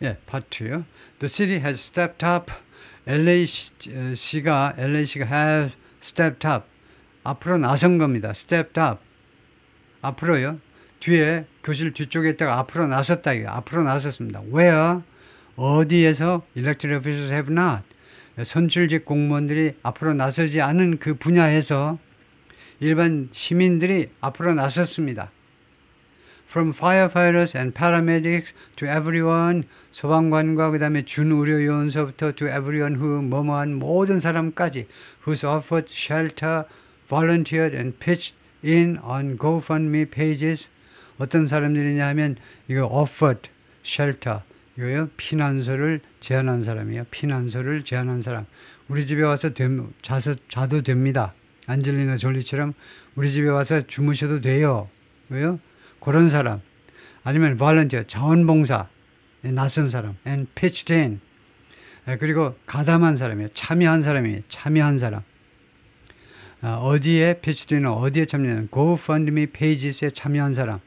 예, 파트요. The city has stepped up. LA시가 have stepped up. 앞으로 나선 겁니다. stepped up. 앞으로요. 뒤에 교실 뒤쪽에 있다가 앞으로 나섰다. 앞으로 나섰습니다. Where? 어디에서 elected officials have not. 선출직 공무원들이 앞으로 나서지 않은 그 분야에서 일반 시민들이 앞으로 나섰습니다. From firefighters and paramedics to everyone, 소방관과 그 다음에 준의료요원서부터 to everyone who 뭐뭐한 모든 사람까지 who's offered shelter, volunteered and pitched in on GoFundMe pages. 어떤 사람들이냐 하면 이거 offered shelter, 이거요 피난소를 제안한 사람이에요. 피난소를 제안한 사람. 우리 집에 와서 자도 됩니다. 안젤리나 졸리처럼 우리 집에 와서 주무셔도 돼요. 왜요? 그런 사람. 아니면 volunteer, 자원봉사, 낯선 사람. and pitched in. 그리고 가담한 사람이에요. 참여한 사람이에요. 참여한 사람. 어디에 pitched in은 어디에 참여하는 GoFundMe pages에 참여한 사람.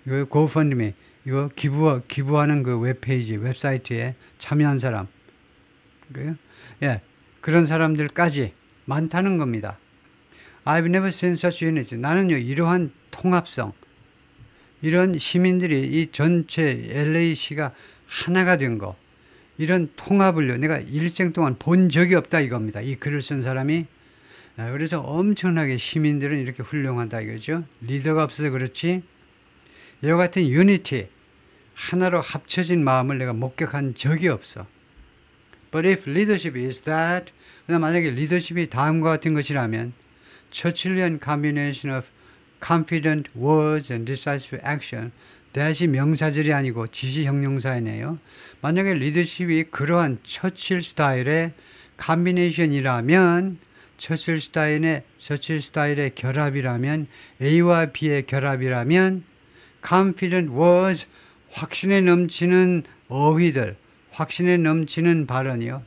이거 GoFundMe, 이거 기부하는 그 웹페이지, 웹사이트에 참여한 사람. 그래요? 예, 그런 사람들까지 많다는 겁니다. I've never seen such unity. 나는요, 이러한 통합성, 이런 시민들이 이 전체 LA시가 하나가 된 거, 이런 통합을요, 내가 일생 동안 본 적이 없다 이겁니다. 이 글을 쓴 사람이. 그래서 엄청나게 시민들은 이렇게 훌륭하다 이거죠. 리더가 없어서 그렇지, 이와 같은 유니티, 하나로 합쳐진 마음을 내가 목격한 적이 없어. But if leadership is that, 만약에 리더십이 다음과 같은 것이라면 Churchillian combination of confident words and decisive action. 대시 명사절이 아니고 지시형용사이네요. 만약에 리더십이 그러한 처칠 스타일의 컨비네이션이라면, 처칠 스타일의 결합이라면, A와 B의 결합이라면, confident words, 확신에 넘치는 어휘들, 확신에 넘치는 발언이요.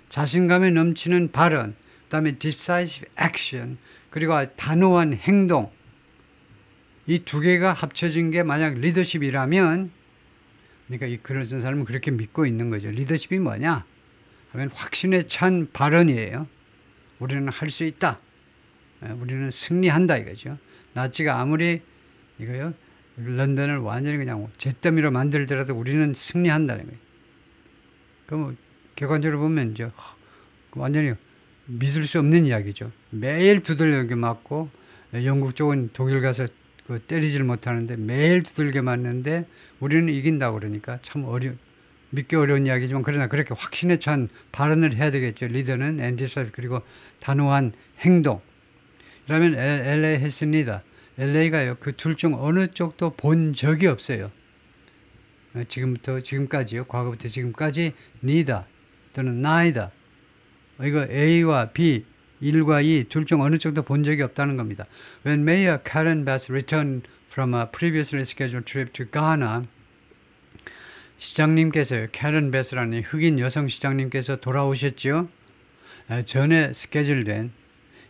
자신감에 넘치는 발언, 그 다음에 decisive action, 그리고 단호한 행동, 이 두 개가 합쳐진 게 만약 리더십이라면, 그러니까 이 글을 쓴 사람은 그렇게 믿고 있는 거죠. 리더십이 뭐냐 하면 확신에 찬 발언이에요. 우리는 할 수 있다, 우리는 승리한다 이거죠. 나치가 아무리 이거요 런던을 완전히 그냥 잿더미로 만들더라도 우리는 승리한다는 거예요. 그럼 객관적으로 보면 이제 완전히 믿을 수 없는 이야기죠. 매일 두들겨 맞고, 영국 쪽은 독일 가서 때리질 못하는데 매일 두들겨 맞는데 우리는 이긴다고 그러니까 참 믿기 어려운 이야기지만, 그러나 그렇게 확신에 찬 발언을 해야 되겠죠. 리더는 앤디사이드, 그리고 단호한 행동. 그러면 LA 했습니다. LA가요 그 둘 중 어느 쪽도 본 적이 없어요. 지금까지요. 과거부터 지금까지 neither 또는 neither. 이거 A와 B, 1과 2 둘 중 어느 쪽도 본 적이 없다는 겁니다. When Mayor Karen Bass returned from a previously scheduled trip to Ghana, 시장님께서요, Karen Bass라는 흑인 여성 시장님께서 돌아오셨죠. 전에 스케줄된,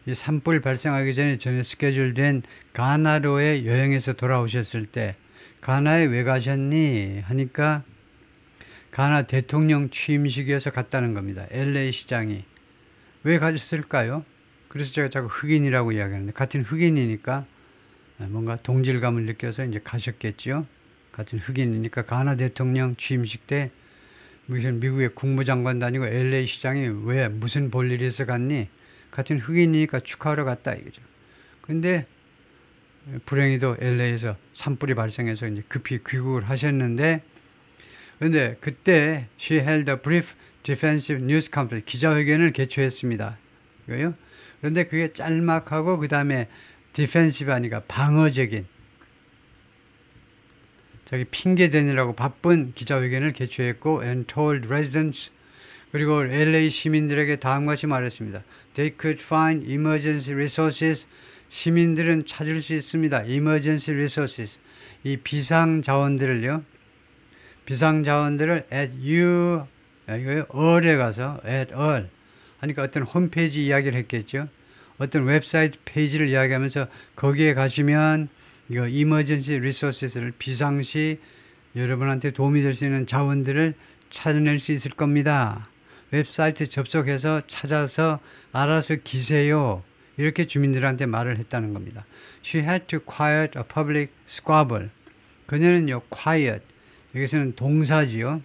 이 산불 발생하기 전에 스케줄된 가나로의 여행에서 돌아오셨을 때, 가나에 왜 가셨니? 하니까 가나 대통령 취임식이어서 갔다는 겁니다. LA 시장이. 왜 가셨을까요? 그래서 제가 자꾸 흑인이라고 이야기하는데, 같은 흑인이니까 뭔가 동질감을 느껴서 이제 가셨겠죠. 같은 흑인이니까 가나 대통령 취임식 때 무슨 미국의 국무장관도 아니고 LA 시장이 왜 무슨 볼일이 있어 갔니? 같은 흑인이니까 축하하러 갔다 이거죠. 근데 불행히도 LA에서 산불이 발생해서 이제 급히 귀국을 하셨는데, 근데 그때 she held a brief defensive news conference, 기자회견을 개최했습니다. 이거요. 그런데 그게 짤막하고 그 다음에 defensive 하니까 방어적인, 자기 핑계 대느라고 바쁜 기자회견을 개최했고, and told residents, 그리고 LA 시민들에게 다음과 같이 말했습니다. They could find emergency resources. 시민들은 찾을 수 있습니다. emergency resources. 이 비상 자원들을요. 비상 자원들을 at all에 가서 at all 하니까 어떤 홈페이지 이야기를 했겠죠. 어떤 웹사이트 페이지를 이야기하면서 거기에 가시면 이거 emergency resources를 비상시 여러분한테 도움이 될 수 있는 자원들을 찾아낼 수 있을 겁니다. 웹사이트 접속해서 찾아서 알아서 기세요. 이렇게 주민들한테 말을 했다는 겁니다. She had to quiet a public squabble. 그녀는요, quiet. 여기서는 동사지요.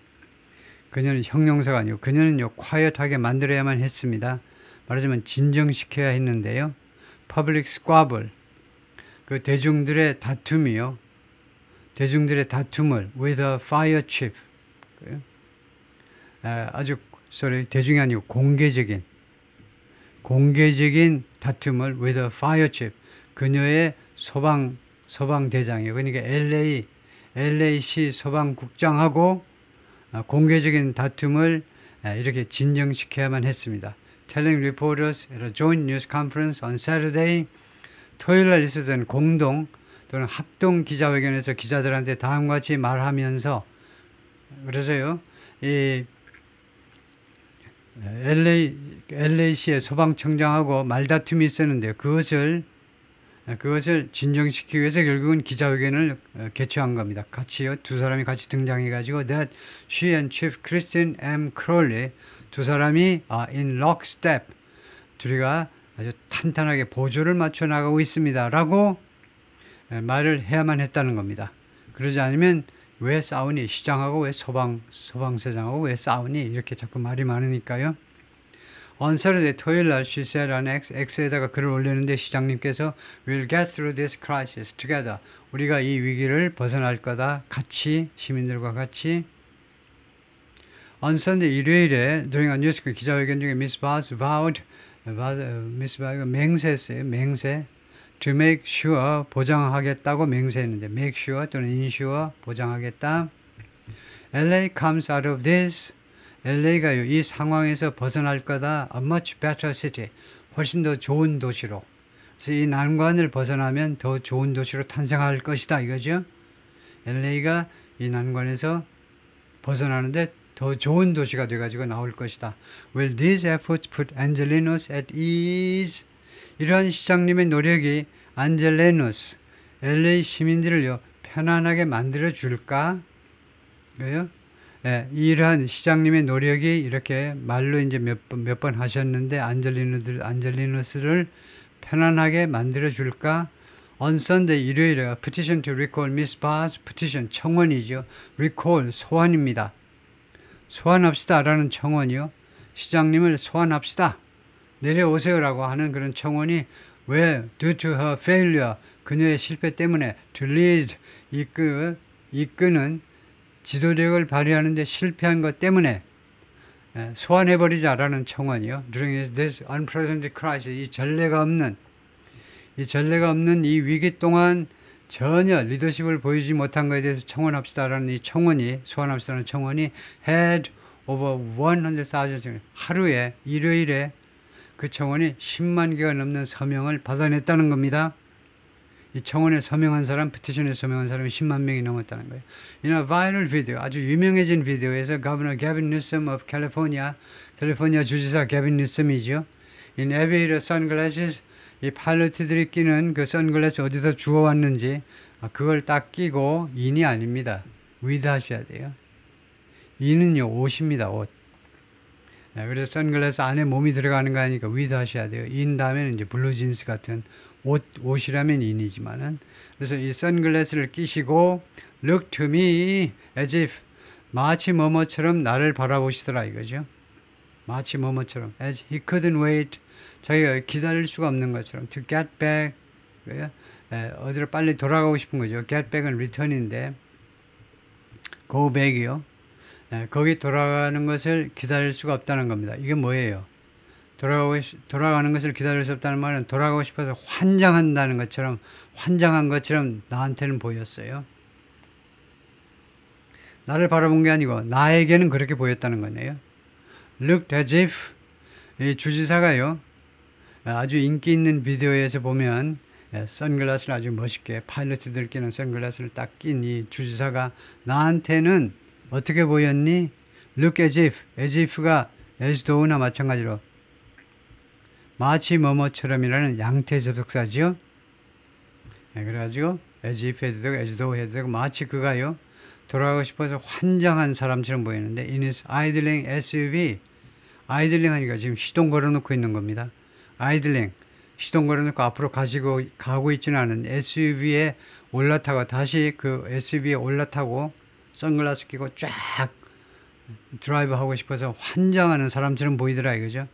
그녀는 형용사가 아니고 그녀는요, quiet하게 만들어야만 했습니다. 말하자면 진정시켜야 했는데요. public squabble. 그 대중들의 다툼이요. 대중들의 다툼을 with a fire chief. 아주 대중이 아니고 공개적인 다툼을 with a fire chief. 그녀의 소방대장이요. 그러니까 LA시 소방국장하고 공개적인 다툼을 이렇게 진정시켜야만 했습니다. Telling reporters at a joint news conference on Saturday, 토요일 날 있었던 공동 또는 합동 기자회견에서 기자들한테 다음과 같이 말하면서, 그래서요, 이 LA시의 소방청장하고 말다툼이 있었는데요. 그것을 진정시키기 위해서 결국은 기자회견을 개최한 겁니다. 같이요. 두 사람이 같이 등장해가지고 that she and Chief Christine M. Crowley 두 사람이 in lockstep 둘이가 아주 탄탄하게 보조를 맞춰 나가고 있습니다. 라고 말을 해야만 했다는 겁니다. 그러지 않으면 왜 싸우니? 시장하고 왜 소방서장하고 왜 싸우니? 이렇게 자꾸 말이 많으니까요. On Saturday, 토요일 날 she said on X에다가 글을 올리는데 시장님께서 We'll get through this crisis together. 우리가 이 위기를 벗어날 거다. 같이, 시민들과 같이. On Sunday, 일요일에 during a news 기자회견 중에 Miss Bars vowed, Miss Bars가 맹세했어요. 맹세. To make sure, 보장하겠다고 맹세했는데 make sure 또는 ensure, 보장하겠다. LA comes out of this. LA가요, 이 상황에서 벗어날 거다. A much better city. 훨씬 더 좋은 도시로. 그래서 이 난관을 벗어나면 더 좋은 도시로 탄생할 것이다. 이거죠. LA가 이 난관에서 벗어나는데 더 좋은 도시가 돼가지고 나올 것이다. Will these efforts put Angelenos at ease? 이러한 시장님의 노력이 안젤레노스, LA 시민들을요, 편안하게 만들어 줄까? 그래요? 네, 이러한 시장님의 노력이 이렇게 말로 이제 몇 번 하셨는데 안젤리누스를 편안하게 만들어 줄까? On Sunday 일요일에 petition to recall Miss Bars, petition 청원이죠. recall 소환입니다. 소환합시다라는 청원이요. 시장님을 소환합시다. 내려오세요라고 하는 그런 청원이 왜 due to her failure 그녀의 실패 때문에 to lead 이끄는 지도력을 발휘하는데 실패한 것 때문에 소환해버리자라는 청원이요. During this unprecedented crisis, 이 전례가 없는 이 위기 동안 전혀 리더십을 보이지 못한 것에 대해서 청원합시다라는 이 청원이, 소환합시다라는 청원이 had over 100,000 하루에, 일요일에 그 청원이 10만 개가 넘는 서명을 받아냈다는 겁니다. 이 청원에 서명한 사람, 피티션에 서명한 사람이 10만 명이 넘었다는 거예요. In a viral video, 아주 유명해진 비디오에서 Governor Gavin Newsom of California, 캘리포니아 주지사 게빈 뉴섬이죠. In aviator sunglasses, 이 파일럿들이 끼는 그 선글라스 어디서 주워왔는지 그걸 딱 끼고 인이 아닙니다. with 하셔야 돼요. 인은요, 옷입니다. 옷. 네, 그래서 선글라스 안에 몸이 들어가는 거 아니까 with 하셔야 돼요. 인 다음에는 이제 블루진스 같은 옷이라면 인이지만은. 그래서 이 선글라스를 끼시고 look to me as if 마치 뭐뭐처럼 나를 바라보시더라 이거죠. 마치 뭐뭐처럼 as he couldn't wait 자기가 기다릴 수가 없는 것처럼 to get back 어디로 빨리 돌아가고 싶은 거죠. get back은 return인데 go back이요. 거기 돌아가는 것을 기다릴 수가 없다는 겁니다. 이게 뭐예요? 돌아가는 것을 기다릴 수 없다는 말은 돌아가고 싶어서 환장한 것처럼 나한테는 보였어요. 나를 바라본 게 아니고 나에게는 그렇게 보였다는 거네요. Looked as if 이 주지사가요. 아주 인기 있는 비디오에서 보면 선글라스를 아주 멋있게 파일럿들 끼는 선글라스를 딱 낀 이 주지사가 나한테는 어떻게 보였니? Look as if가 as though나 마찬가지로 마치 뭐뭐처럼이라는 양태 접속사죠. 그래가지고 as if 해도 되고 as though 해도 되고 마치 그가요. 돌아가고 싶어서 환장한 사람처럼 보이는데 in his idling SUV 아이들링 하니까 지금 시동 걸어놓고 있는 겁니다. 아이들링 시동 걸어놓고 앞으로 가고 있지는 않은 SUV에 올라타고 다시 그 SUV에 올라타고 선글라스 끼고 쫙 드라이브 하고 싶어서 환장하는 사람처럼 보이더라 이거죠.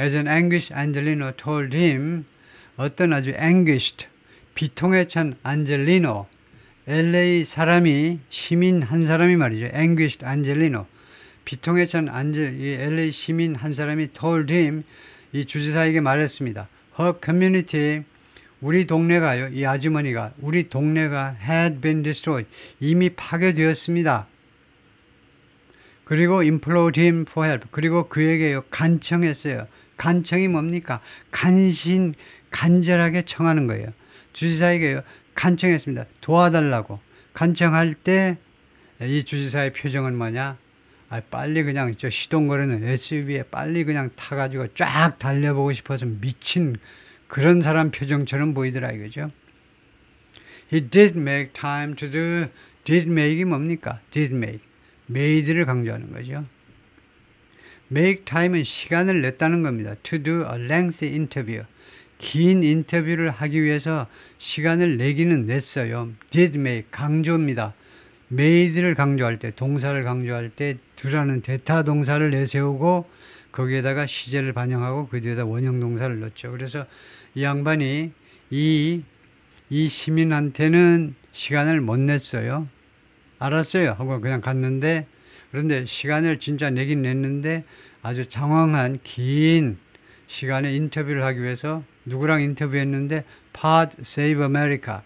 As an anguished Angelino told him 어떤 아주 anguished 비통에 찬 안젤리노 LA 사람이 시민 한 사람이 말이죠. anguished Angelino 비통에 찬 이 LA 시민 한 사람이 told him 이 주지사에게 말했습니다. Her community 우리 동네가요. 이 아주머니가 우리 동네가 had been destroyed 이미 파괴되었습니다. 그리고 implored him for help 그리고 그에게요 간청했어요. 간청이 뭡니까? 간절하게 청하는 거예요. 주지사에게요 간청했습니다. 도와달라고 간청할 때 이 주지사의 표정은 뭐냐? 빨리 그냥 저 시동 거리는 SUV에 빨리 그냥 타가지고 쫙 달려보고 싶어서 미친 그런 사람 표정처럼 보이더라 이거죠. He did make time to do. did make이 뭡니까? did make. made를 강조하는 거죠. make time은 시간을 냈다는 겁니다. to do a lengthy interview. 긴 인터뷰를 하기 위해서 시간을 내기는 냈어요. did make 강조입니다. made를 강조할 때 동사를 강조할 때 do라는 대타 동사를 내세우고 거기에다가 시제를 반영하고 그 뒤에다 원형 동사를 넣죠. 그래서 이 양반이 이 시민한테는 시간을 못 냈어요. 알았어요 하고 그냥 갔는데 그런데 시간을 진짜 내긴 냈는데 아주 장황한 긴 시간에 인터뷰를 하기 위해서 누구랑 인터뷰했는데 Pod Save America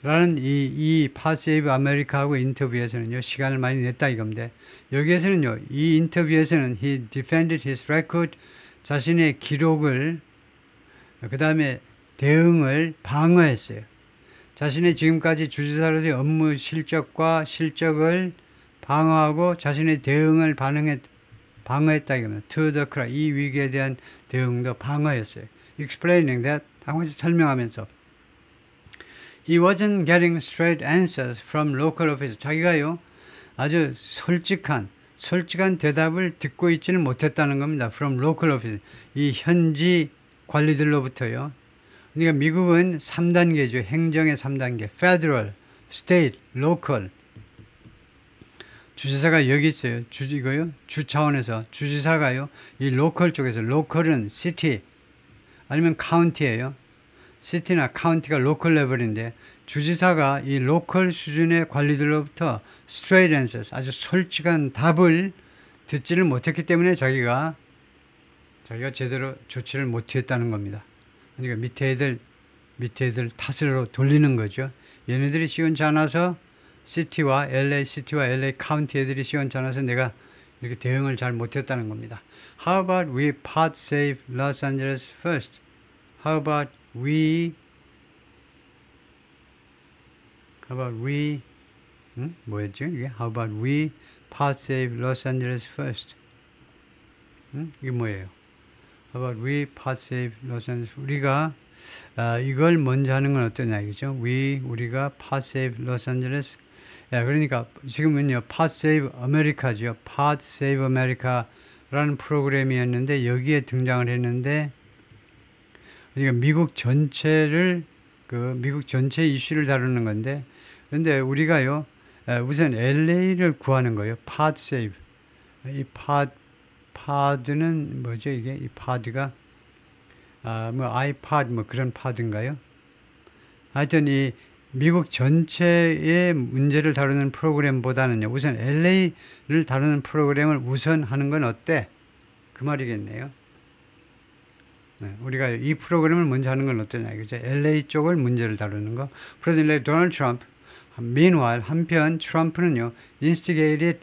라는 이 Pod Save America하고 인터뷰에서는요 시간을 많이 냈다 이겁니다. 여기에서는요 이 인터뷰에서는 he defended his record 자신의 기록을 그 다음에 대응을 방어했어요. 자신의 지금까지 주지사로서의 업무 실적과 실적을 방어하고 자신의 대응을 방어했다 이겁니다. To the crisis 이 위기에 대한 대응도 방어했어요. Explaining that 한 번씩 설명하면서 He wasn't getting straight answers from local officials. 자기가요 아주 솔직한 대답을 듣고 있지는 못했다는 겁니다. From local officials. 이 현지 관리들로부터요. 그러니까 미국은 3단계죠. 행정의 3단계. Federal, State, Local. 주지사가 여기 있어요. 이거요. 주 차원에서 주지사가요. 이 로컬 쪽에서 로컬은 시티 아니면 카운티예요. 시티나 카운티가 로컬 레벨인데 주지사가 이 로컬 수준의 관리들로부터 straight answers 아주 솔직한 답을 듣지를 못했기 때문에 자기가 제대로 조치를 못했다는 겁니다. 그러니까 밑에 애들 탓으로 돌리는 거죠. 얘네들이 시원치 않아서 시티와 LA 카운티 애들이 시원치 않아서 내가 이렇게 대응을 잘 못했다는 겁니다. How about we pod save Los Angeles first? How about we 뭐였죠? 이게 How about we pod save Los Angeles first? 이게 뭐예요? How about we pod save Los Angeles? 우리가 이걸 먼저 하는 건 어떠냐 이거죠? 우리가 pod save Los Angeles. 그러니까 지금은요 pod save America죠. pod save America라는 프로그램이었는데 여기에 등장을 했는데 그러니까 미국 전체 이슈를 다루는 건데 그런데 우리가요 우선 LA를 구하는 거예요. pod save. 이 pod는 뭐죠 이게? 이 pod가 아이팟 그런 pod인가요? 하여튼 이 미국 전체의 문제를 다루는 프로그램보다는요 우선 LA를 다루는 프로그램을 우선 하는 건 어때? 그 말이겠네요. 우리가 이 프로그램을 먼저 하는 건 어떠냐 이거죠. LA 쪽을 문제를 다루는 거. 프레sident 도널드 트럼프. Meanwhile 한편 트럼프는요 instigate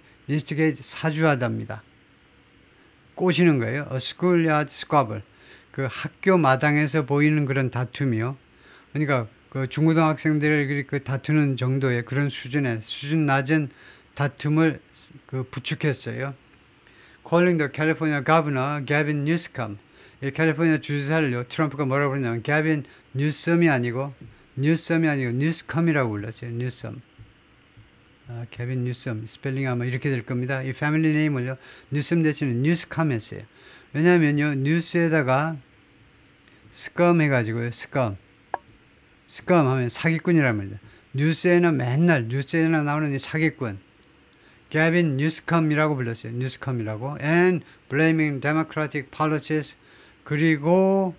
사주하답니다. 꼬시는 거예요. A schoolyard squabble. 그 학교 마당에서 보이는 그런 다툼이요. 그러니까 그 중고등학생들을 그 다투는 정도의 그런 수준 낮은 다툼을 부축했어요. Calling the California Governor Gavin Newsom. 이 캘리포니아 주지사를요 트럼프가 뭐라고 그러냐면 Gavin Newsom이 아니고 Newsom이라고 불렀어요. Newsom. 케빈 뉴섬 스펠링 아마 이렇게 될 겁니다. 이 패밀리 네임을요 뉴섬 대신에 뉴스컴 했어요. 왜냐하면요 뉴스에다가 스컴 해가지고요 스컴 하면 사기꾼이란 말이죠. 뉴스에는 맨날 뉴스에나 나오는 이 사기꾼 게빈 뉴스컴이라고 불렀어요. 뉴스컴이라고 and blaming democratic policies 그리고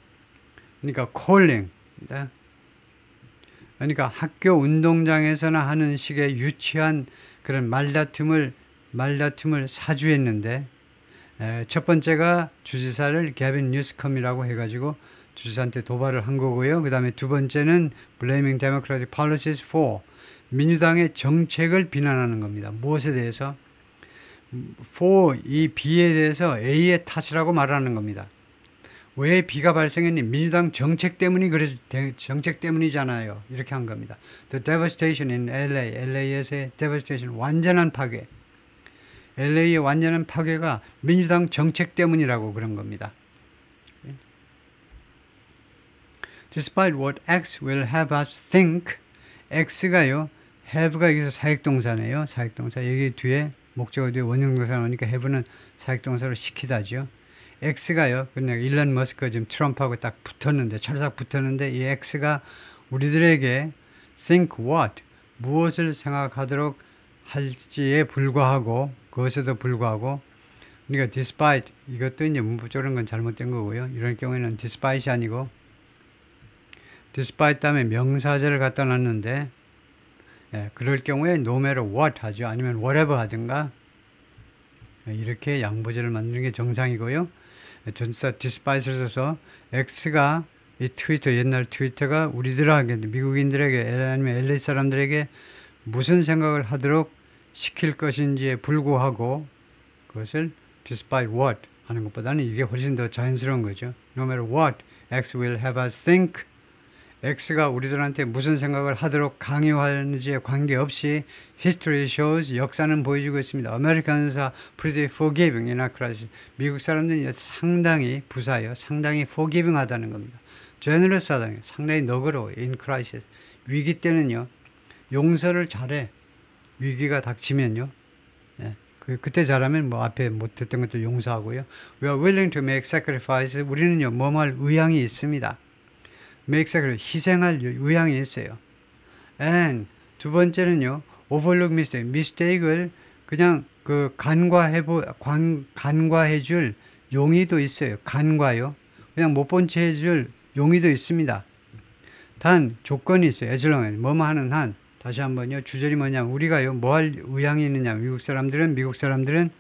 그러니까 calling입니다. 그러니까 학교 운동장에서나 하는 식의 유치한 그런 말다툼을 사주했는데 첫 번째가 주지사를 게빈 뉴스컴이라고 해가지고 주지사한테 도발을 한 거고요. 그 다음에 두 번째는 blaming democratic policies for 민주당의 정책을 비난하는 겁니다. 무엇에 대해서? for 이 B에 대해서 A의 탓이라고 말하는 겁니다. 왜 B가 발생했니? 민주당 정책 때문이 그래서 정책 때문이잖아요. 이렇게 한 겁니다. The devastation in LA, LA에서의 devastation 완전한 파괴. LA의 완전한 파괴가 민주당 정책 때문이라고 그런 겁니다. Despite what X will have us think, X가요, have가 여기서 사역동사네요. 사역동사. 여기 뒤에 목적어 뒤에 원형동사 나오니까 have는 사역동사로 시키다죠. X가요, 그냥 일론 머스크가 지금 트럼프하고 딱 붙었는데, 찰싹 붙었는데, 이 X가 우리들에게 think what, 무엇을 생각하도록 할지에 불과하고, 그것에도 불구하고, 그러니까 despite, 이것도 이제 문법적으로 건 잘못된 거고요. 이런 경우에는 despite이 아니고, despite 다음에 명사절을 갖다 놨는데, 그럴 경우에 no matter what 하죠. 아니면 whatever 하든가, 이렇게 양보절을 만드는 게 정상이고요. 전사 despite를 써서 X가 이 트위터 옛날 트위터가 우리들에게 미국인들에게 아니면 LA 사람들에게 무슨 생각을 하도록 시킬 것인지에 불구하고 그것을 despite what 하는 것보다는 이게 훨씬 더 자연스러운 거죠. No matter what X will have us think X가 우리들한테 무슨 생각을 하도록 강요하는지에 관계없이 history shows 역사는 보여주고 있습니다. Americans are pretty forgiving in our crisis. 미국 사람들은 상당히 부사예요. 상당히 forgiving 하다는 겁니다. generous 하다는 거예요. 상당히 너그러워. in crisis. 위기 때는요. 용서를 잘해. 위기가 닥치면요. 그때 잘하면 뭐 앞에 못했던 것도 용서하고요. We are willing to make sacrifices. 우리는요. 뭐할 의향이 있습니다. make sacrifice, 희생할 의향이 있어요. and 두 번째는요, overlook mistake, mistake을 그냥 그 간과해줄 용의도 있어요. 간과요. 그냥 못 본 채 해줄 용의도 있습니다. 단 조건이 있어요. as long as 뭐뭐 하는 한. 다시 한번요. 주절이 뭐냐면 우리가요, 뭐 할 의향이 있느냐. 미국 사람들은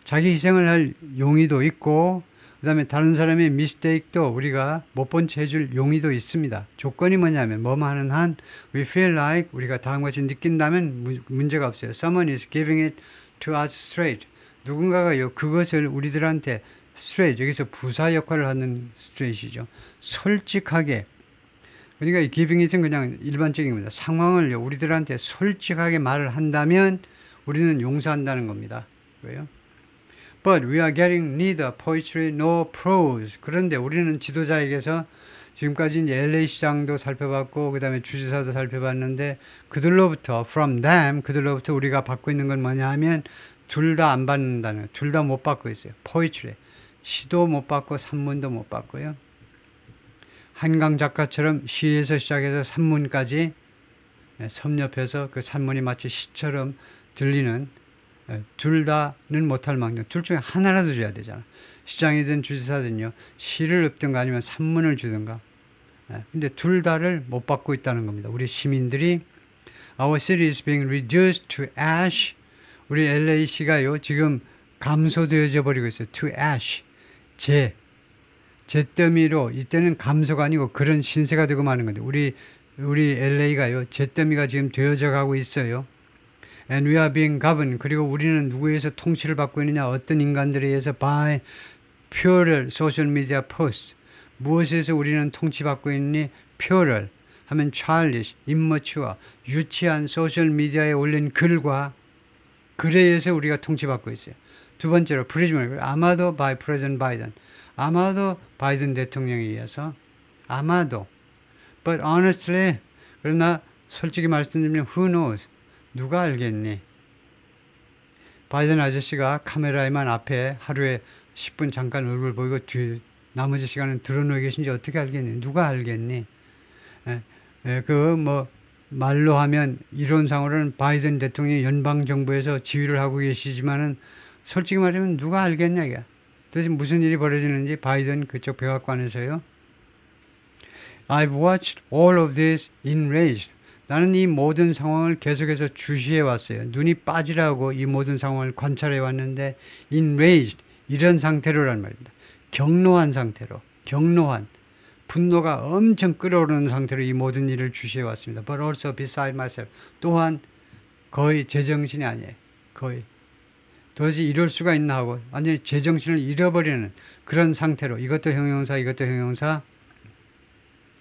자기 희생을 할 용의도 있고 그 다음에 다른 사람의 미스테이크도 우리가 못 본 채 해줄 용의도 있습니다. 조건이 뭐냐면 뭐뭐 하는 한 we feel like 우리가 다음 같이 느낀다면 문제가 없어요. Someone is giving it to us straight. 누군가가요 그것을 우리들한테 straight 여기서 부사 역할을 하는 straight이죠. 솔직하게 그러니까 이 giving it은 그냥 일반적인 겁니다. 상황을요 우리들한테 솔직하게 말을 한다면 우리는 용서한다는 겁니다. 왜요? But we are getting neither poetry nor prose. 그런데 우리는 지도자에게서 지금까지 이제 LA 시장도 살펴봤고, 그 다음에 주지사도 살펴봤는데, 그들로부터 우리가 받고 있는 건 뭐냐 하면, 둘 다 안 받는다는, 둘 다 못 받고 있어요. poetry. 시도 못 받고, 산문도 못 받고요. 한강 작가처럼 시에서 시작해서 산문까지 섭렵해서 그 산문이 마치 시처럼 들리는 둘 다는 못할 망정. 둘 중에 하나라도 줘야 되잖아. 시장이든 주지사든요. 시를 읊든가 아니면 산문을 주든가. 근데 둘 다를 못 받고 있다는 겁니다. 우리 시민들이 Our city is being reduced to ash. 우리 LA시가요. 지금 감소되어져 버리고 있어요. To ash. 잿더미로 이때는 감소가 아니고 그런 신세가 되고 마는 건데 우리 LA가요. 잿더미가 지금 되어져 가고 있어요. And we are being governed. 그리고 우리는 누구에서 통치를 받고 있느냐? 어떤 인간들에 의해서 by pure social media posts. 무엇에서 우리는 통치받고 있니? pure 하면 childish, immature, 유치한 소셜미디어에 올린 글에 의해서 우리가 통치받고 있어요. 두 번째로 프리즈먼, 아마도 by President Biden. 아마도 바이든 대통령에 의해서 아마도. But honestly, 그러나 솔직히 말씀드리면 who knows? 누가 알겠니? 바이든 아저씨가 카메라에만 앞에 하루에 10분 잠깐 얼굴 보이고 나머지 시간은 드러누워 계신지 어떻게 알겠니? 누가 알겠니? 말로 하면 이론상으로는 바이든 대통령이 연방정부에서 지휘를 하고 계시지만은 솔직히 말하면 누가 알겠냐, 이게. 도대체 무슨 일이 벌어지는지 바이든 그쪽 백악관에서요. I've watched all of this enraged. 나는 이 모든 상황을 계속해서 주시해 왔어요. 눈이 빠지라고 이 모든 상황을 관찰해 왔는데 enraged, 이런 상태로란 말입니다. 경노한 상태로, 경노한, 분노가 엄청 끓어오르는 상태로 이 모든 일을 주시해 왔습니다. But also beside myself. 또한 거의 제정신이 아니에요. 거의. 도대체 이럴 수가 있나 하고 완전히 제정신을 잃어버리는 그런 상태로, 이것도 형용사, 이것도 형용사,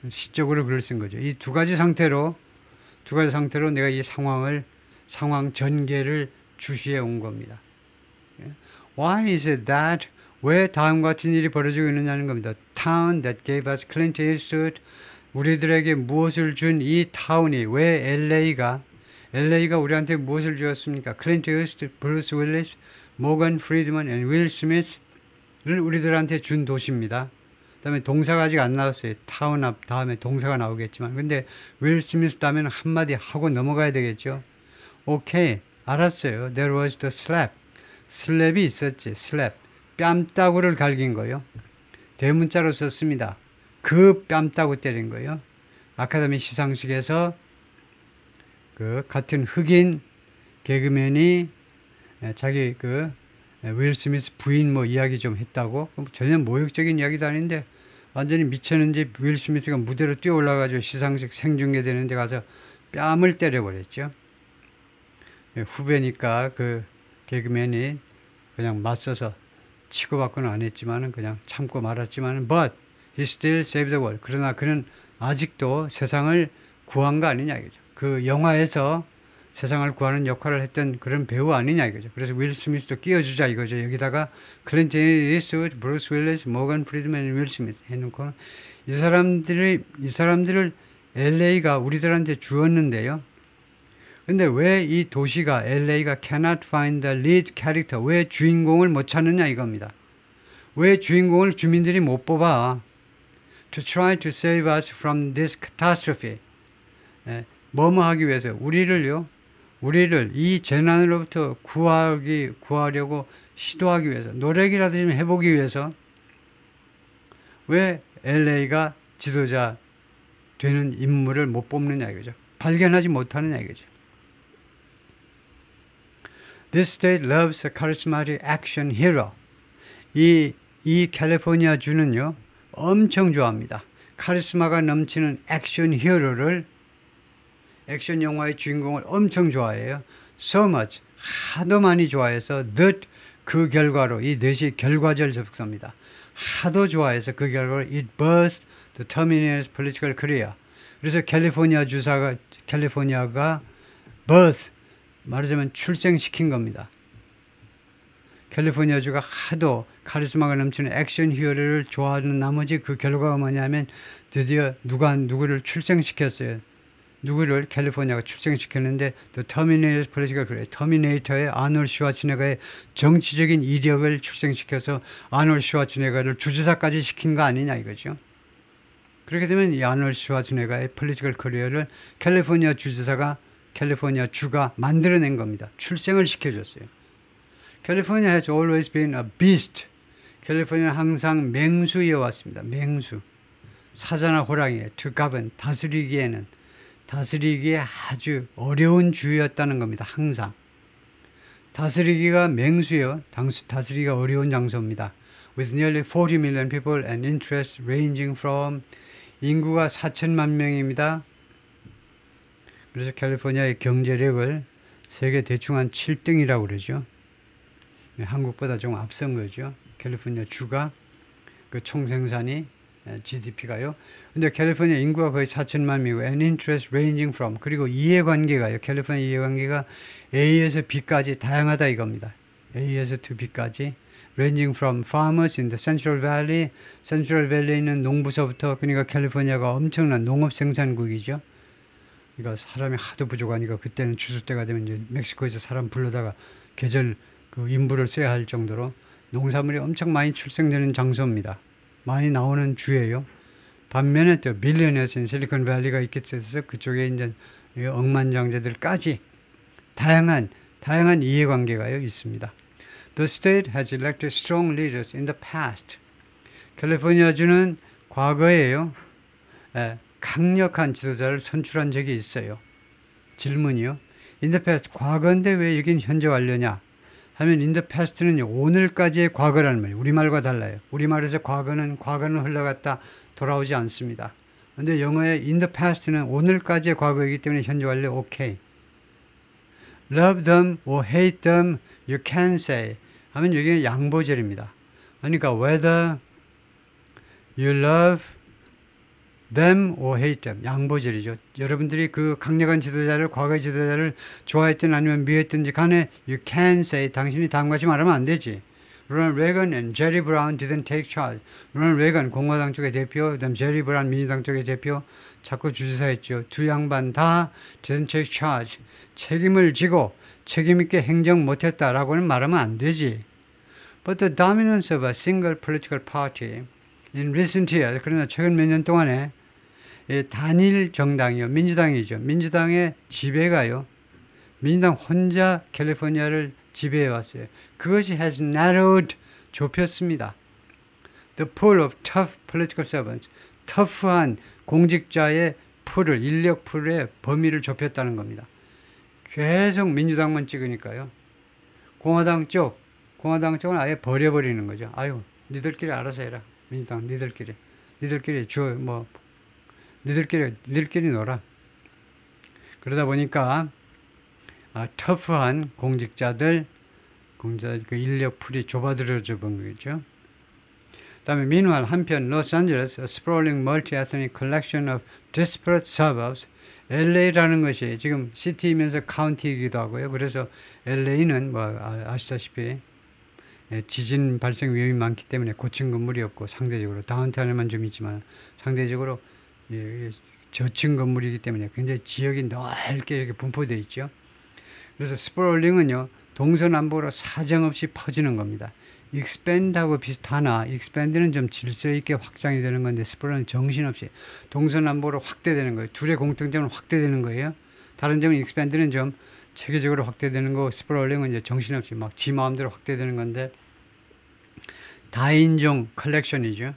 시적으로 글을 쓴 거죠. 이 두 가지 상태로 내가 이 상황 전개를 주시해 온 겁니다. Why is it that? 왜 다음과 같은 일이 벌어지고 있느냐는 겁니다. Town that gave us Clint Eastwood. 우리들에게 무엇을 준 이 타운이, 왜 LA가 우리한테 무엇을 주었습니까? 클린트 이스트우드, 브루스 윌리스, 모건 프리드먼, 윌 스미스를 우리들한테 준 도시입니다. 그 다음에 동사가 아직 안 나왔어요. 타운 앞 다음에 동사가 나오겠지만. 근데 윌 스미스 다음에는 한마디 하고 넘어가야 되겠죠. 오케이, 알았어요. There was the slap. 슬랩이 있었지. 슬랩. 뺨따구를 갈긴 거예요. 대문자로 썼습니다. 그 뺨따구 때린 거예요. 아카데미 시상식에서 그 같은 흑인 개그맨이 자기 윌 스미스 부인 이야기 좀 했다고. 전혀 모욕적인 이야기도 아닌데 완전히 미쳤는지 윌 스미스가 무대로 뛰어 올라가지고 시상식 생중계되는 데 가서 뺨을 때려버렸죠. 후배니까 그 개그맨이 그냥 맞서서 치고받고는 안 했지만은 그냥 참고 말았지만은 but he still saved the world. 그러나 그는 아직도 세상을 구한 거 아니냐 이거죠. 그 영화에서 세상을 구하는 역할을 했던 그런 배우 아니냐 이거죠. 그래서 윌 스미스도 끼워주자 이거죠. 여기다가 클린트 이스트우드, 브루스 윌리스, 모건 프리드맨, 윌 스미스 해놓고 이 사람들을 LA가 우리들한테 주었는데요. 근데 왜 이 도시가 LA가 cannot find the lead character, 왜 주인공을 못 찾느냐 이겁니다. 왜 주인공을 주민들이 못 뽑아? To try to save us from this catastrophe. 뭐뭐 하기 위해서 우리를 이 재난으로부터 구하려고 시도하기 위해서, 노력이라도 좀 해보기 위해서 왜 LA가 지도자 되는 인물을 못 뽑느냐 이거죠. 발견하지 못하느냐 이거죠. This state loves a charismatic action hero. 이 캘리포니아 주는요 엄청 좋아합니다. 카리스마가 넘치는 액션 히어로를, 액션 영화의 주인공을 엄청 좋아해요. So much, 하도 많이 좋아해서 that, 그 결과로, 이 that이 결과절 접속사입니다. 하도 좋아해서 그 결과로 it birthed the terminus political career. 그래서 캘리포니아가 birth, 말하자면 출생시킨 겁니다. 캘리포니아주가 하도 카리스마가 넘치는 액션 히어로를 좋아하는 나머지 그 결과가 뭐냐면 드디어 누구를 출생시켰어요. 누구를 캘리포니아가 출생시켰는데 The Terminator's Political Career, 터미네이터의 아놀드 슈와츠네거의 정치적인 이력을 출생시켜서 아놀드 슈와츠네거를 주지사까지 시킨 거 아니냐 이거죠. 그렇게 되면 이 아놀드 슈와츠네거의 폴리티컬 커리어를 캘리포니아 주가 만들어낸 겁니다. 출생을 시켜줬어요. California has always been a beast. 캘리포니아는 항상 맹수이어 왔습니다. 맹수. 사자나 호랑이에 to govern, 다스리기에 아주 어려운 주였다는 겁니다. 항상. 다스리기가 맹수요. 다스리기가 어려운 장소입니다. With nearly 40 million people and interests ranging from, 인구가 4천만 명입니다. 그래서 캘리포니아의 경제력을 세계 대충 한 7등이라고 그러죠. 한국보다 좀 앞선 거죠. 캘리포니아 주가 그 총생산이 GDP가요. 근데 캘리포니아 인구가 거의 4천만 명이고 and interest ranging from, 그리고 이해관계가요. 캘리포니아 이해관계가 A에서 B까지 다양하다 이겁니다. A에서 to B까지 ranging from farmers in the Central Valley, 센트럴 밸리에 있는 농부서부터, 그러니까 캘리포니아가 엄청난 농업 생산국이죠. 그러니까 사람이 하도 부족하니까 그때는 추수 때가 되면 이제 멕시코에서 사람 불러다가 계절 그 인부를 써야 할 정도로 농산물이 엄청 많이 출생되는 장소입니다. 많이 나오는 주예요. 반면에 또 밀리어너스인 실리콘밸리가 있기 때문에 그쪽에 있는 억만장자들까지 다양한 이해관계가 있습니다. The state has elected strong leaders in the past. 캘리포니아주는 과거에요. 강력한 지도자를 선출한 적이 있어요. 질문이요. In the past, 과거인데 왜 여긴 현재 완료냐? 하면 in the past는 오늘까지의 과거라는 말이에요. 우리말과 달라요. 우리말에서 과거는 흘러갔다 돌아오지 않습니다. 근데 영어의 in the past는 오늘까지의 과거이기 때문에 현재 완료 오케이. Love them or hate them, you can say. 하면 여기는 양보절입니다. 그러니까 whether you love them or hate them. 양보절이죠. 여러분들이 그 강력한 지도자를, 과거의 지도자를 좋아했든 아니면 미워했든지 간에 you can say, 당신이 다음과 같이 말하면 안 되지. 로널드 레건 and 제리 브라운 didn't take charge. 로널드 레건 공화당 쪽의 대표, 그다음 제리 브라운 민주당 쪽의 대표 자꾸 주지사였죠. 두 양반 다 didn't take charge. 책임을 지고 책임 있게 행정 못했다라고는 말하면 안 되지. But the dominance of a single political party in recent years, 그러나 최근 몇 년 동안에 단일 정당이요, 민주당이죠. 민주당의 지배가요. 민주당 혼자 캘리포니아를 지배해 왔어요. 그것이 has narrowed, 좁혔습니다. The pool of tough political servants, 터프한 공직자의 풀을, 인력 풀의 범위를 좁혔다는 겁니다. 계속 민주당만 찍으니까요. 공화당 쪽은 아예 버려버리는 거죠. 아유, 니들끼리 알아서 해라. 민주당, 니들끼리 놀아. 그러다 보니까 터프한 공직자들 그 인력 풀이 좁아들어져 본 거죠. 다음에 meanwhile 한편 로스앤젤레스, a sprawling multi-ethnic collection of disparate suburbs. LA라는 것이 지금 시티이면서 카운티이기도 하고요. 그래서 LA는 뭐 아시다시피 지진 발생 위험이 많기 때문에 고층 건물이 없고 상대적으로 다운타운에만 좀 있지만 상대적으로 저층 건물이기 때문에 굉장히 지역이 넓게 이렇게 분포되어 있죠. 그래서 스프롤링은요, 동서남북으로 사정없이 퍼지는 겁니다. expand하고 비슷하나 expand는 좀 질서 있게 확장이 되는 건데 스프롤은 정신없이 동서남북으로 확대되는 거예요. 둘의 공통점은 확대되는 거예요. 다른 점은 expand는 좀 체계적으로 확대되는 거, 스프롤링은 이제 정신없이 막 지 마음대로 확대되는 건데 다인종 컬렉션이죠.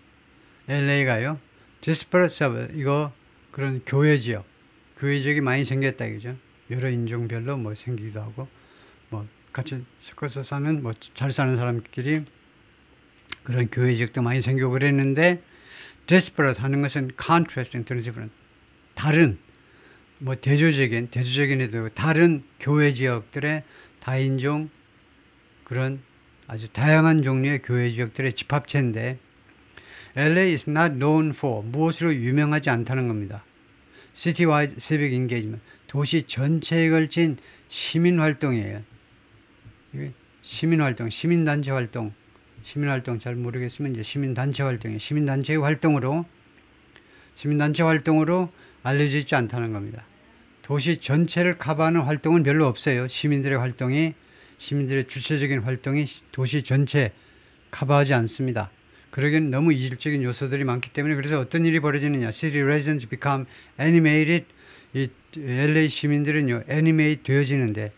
LA가요. disparate suburb, 이거 그런 교외 지역이 많이 생겼다 이거죠. 여러 인종별로 뭐 생기기도 하고 뭐 같이 섞어서 사는 뭐 잘 사는 사람끼리 그런 교외 지역도 많이 생기고 그랬는데 disparate 하는 것은 contrasting to different, 다른 뭐 대조적인 해도 다른 교외 지역들의 다인종 그런 아주 다양한 종류의 교외 지역들의 집합체인데 LA is not known for 무엇으로 유명하지 않다는 겁니다. Citywide civic engagement, 도시 전체에 걸친 시민활동이에요. 시민활동, 시민단체 활동 잘 모르겠으면 이제 시민단체 활동이에요. 시민단체의 활동으로 알려져 있지 않다는 겁니다. 도시 전체를 커버하는 활동은 별로 없어요. 시민들의 주체적인 활동이 도시 전체 커버하지 않습니다. 그러기엔 너무 이질적인 요소들이 많기 때문에 그래서 어떤 일이 벌어지느냐. City residents become animated. 이 LA 시민들은요, 애니메이트 되어지는데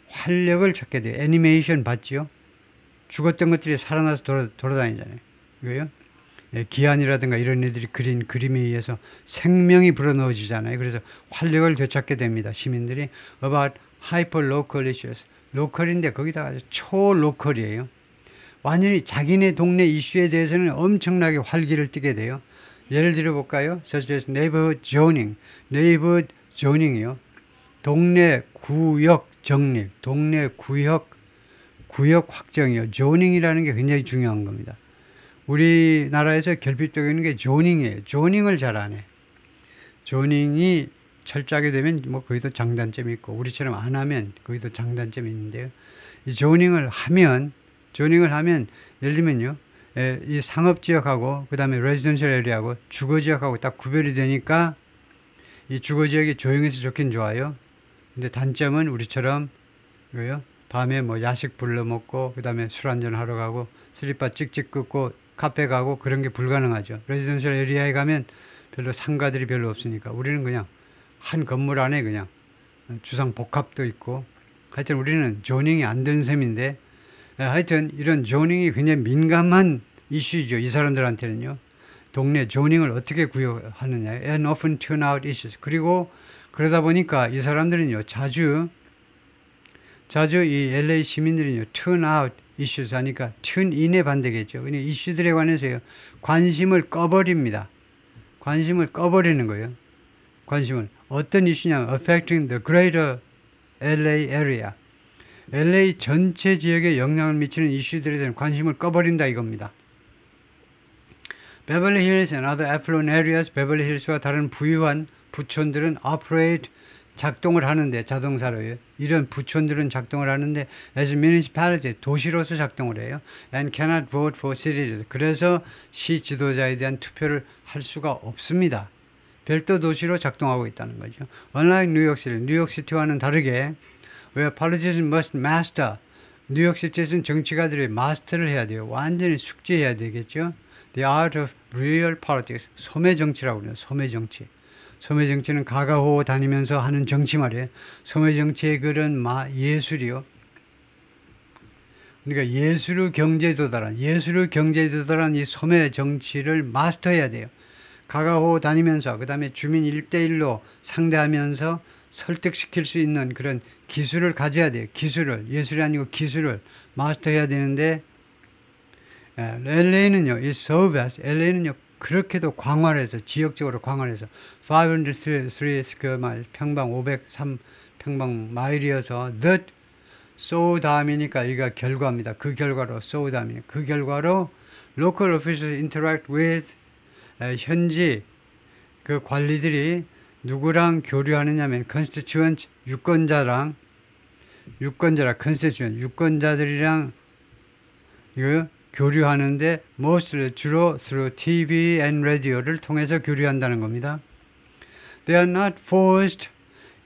활력을 찾게 돼요. 애니메이션 봤지요? 죽었던 것들이 살아나서 돌아다니잖아요. 이거요? 기한이라든가 이런 애들이 그린 그림에 의해서 생명이 불어넣어지잖아요. 그래서 활력을 되찾게 됩니다. 시민들이 about hyper local issues. 로컬인데 거기다가 초로컬이에요. 완전히 자기네 동네 이슈에 대해서는 엄청나게 활기를 띠게 돼요. 예를 들어 볼까요? such as neighborhood zoning. neighborhood zoning이요. 동네 구역 정립, 동네 구역 확정이요. zoning이라는 게 굉장히 중요한 겁니다. 우리나라에서 결핍되고 있는 게 조닝이에요. 조닝을 잘 안 해. 조닝이 철저하게 되면 뭐 거기도 장단점이 있고 우리처럼 안 하면 거기도 장단점이 있는데요. 이 조닝을 하면 예를 들면요, 이 상업지역하고 그 다음에 레지던셜 에리아하고 주거지역하고 딱 구별이 되니까 이 주거 지역이 조용해서 좋긴 좋아요. 근데 단점은 우리처럼 이거요. 밤에 뭐 야식 불러 먹고 그다음에 술 한잔 하러 가고 스리바 찍찍 끊고 카페 가고 그런 게 불가능하죠. 레지던셜 에리아에 가면 별로 상가들이 별로 없으니까 우리는 그냥 한 건물 안에 그냥 주상 복합도 있고 하여튼 우리는 조닝이 안 된 셈인데 하여튼 이런 조닝이 굉장히 민감한 이슈죠. 이 사람들한테는요. 동네 조닝을 어떻게 구역하느냐. And often turn out issues. 그리고 그러다 보니까 이 사람들은요. 자주 이 LA 시민들은요. turn out issues 하니까 turn in의 반대겠죠. 그냥 이슈들에 관해서요. 관심을 꺼버립니다. 관심을 꺼버리는 거예요. 관심을. 어떤 이슈냐. affecting the greater LA area. LA 전체 지역에 영향을 미치는 이슈들에 대한 관심을 꺼버린다 이겁니다. Beverly Hills and other affluent areas, 베벌리 힐스와 다른 부유한 부촌들은 operate, 작동을 하는데 자동사로요. 이런 부촌들은 작동을 하는데 as municipality, 도시로서 작동을 해요. And cannot vote for city leaders. 그래서 시 지도자에 대한 투표를 할 수가 없습니다. 별도 도시로 작동하고 있다는 거죠. Unlike 뉴욕시티와는 다르게 where politicians must master, 뉴욕시티에서는 정치가들이 마스터를 해야 돼요. 완전히 숙지해야 되겠죠. The art of real politics, 소매 정치라고 그래요. 소매 정치. 소매 정치는 가가호호 다니면서 하는 정치 말이에요. 소매 정치의 그런 예술이요. 그러니까 예술의 경제에 도달한 이 소매 정치를 마스터해야 돼요. 가가호호 다니면서 그 다음에 주민 1대1로 상대하면서 설득시킬 수 있는 그런 기술을 가져야 돼요. 기술을, 예술이 아니고 기술을 마스터해야 되는데 LA는요, 이 so vast, LA는요, 그렇게도 광활해서, 지역적으로 광활해서 503 스퀘어 마일, 평방 503 평방 마일이어서 that so 다음이니까 이가 결과입니다. 그 결과로 so 다음이니까 그 결과로 local officials interact with 현지 그 관리들이 누구랑 교류하느냐면 constituent 유권자들이랑 이거 교류하는데 mostly 주로 through TV and radio를 통해서 교류한다는 겁니다. They are not forced.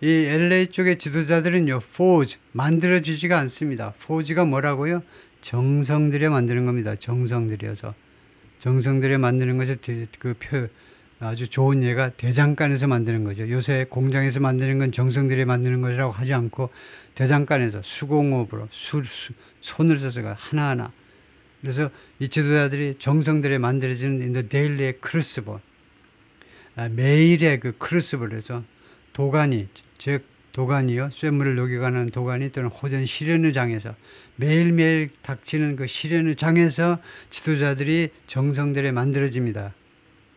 이 LA 쪽의 지도자들은요, force 만들어지지가 않습니다. force가 뭐라고요? 정성들여 만드는 겁니다. 정성들여서 만드는 것이 아주 좋은 예가 대장간에서 만드는 거죠. 요새 공장에서 만드는 건 정성들여 만드는 것이라고 하지 않고 대장간에서 수공업으로 손을 써서 하나하나. 그래서 이 지도자들이 정성들에 만들어지는 in the daily의 크루스볼, 매일의 그 크루스볼에서 도가니요, 쇳물을 녹여가는 도가니 또는 호전 시련의 장에서 매일매일 닥치는 그 시련의 장에서 지도자들이 정성들에 만들어집니다.